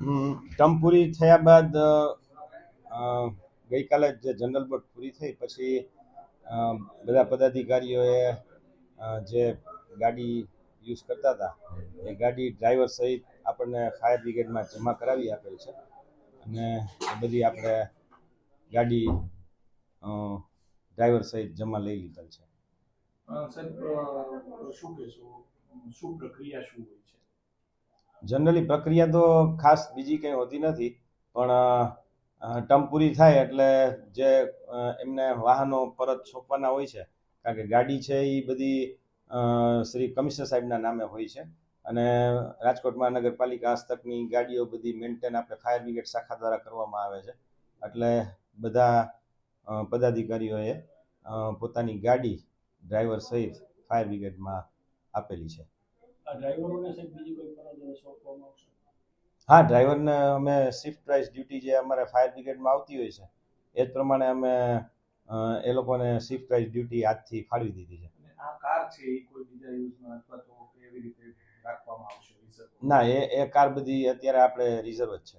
Term પૂરી થયા બાદ ગઈકાલે જે જનરલ બોર્ડ પૂરી થઈ પછી બધા પદાધિકારીઓએ જે ગાડી યુઝ કરતા હતા એ ગાડી ડ્રાઈવર સહિત આપણને ફાયર બ્રિગેડમાં જમા કરાવી આપેલ છે અને એ બધી આપણે ગાડી ડ્રાઈવર સહિત જમા લઈ લીધેલ છે. શું કહેશો, શું પ્રક્રિયા શું હોય છે? જનરલી પ્રક્રિયા તો ખાસ બીજી કંઈ હોતી નથી, પણ ટર્મ પૂરી થાય એટલે જે એમને વાહનો પરત સોંપવાના હોય છે, કારણ કે ગાડી છે એ બધી શ્રી કમિશનર સાહેબના નામે હોય છે અને રાજકોટ મહાનગરપાલિકા હસ્તકની ગાડીઓ બધી મેન્ટેન આપણે ફાયર બ્રિગેડ શાખા દ્વારા કરવામાં આવે છે. એટલે બધા પદાધિકારીઓએ પોતાની ગાડી ડ્રાઈવર સહિત ફાયર બ્રિગેડમાં આપેલી છે. હા, ડ્રાઈવરને અમે શિફ્ટ વાઇઝ ડ્યુટી જે અમારે ફાયર બ્રિગેડમાં આવતી હોય છે એ જ પ્રમાણે અમે એ લોકોને શિફ્ટ વાઇઝ ડ્યુટી આજથી ફાળવી દીધી છે. આ કાર છે એ કોઈ બીજા યુઝમાં અથવા તો કેવી રીતે રાખવામાં આવશે? ના, એ કાર બધી અત્યારે આપણે રિઝર્વ જ છે.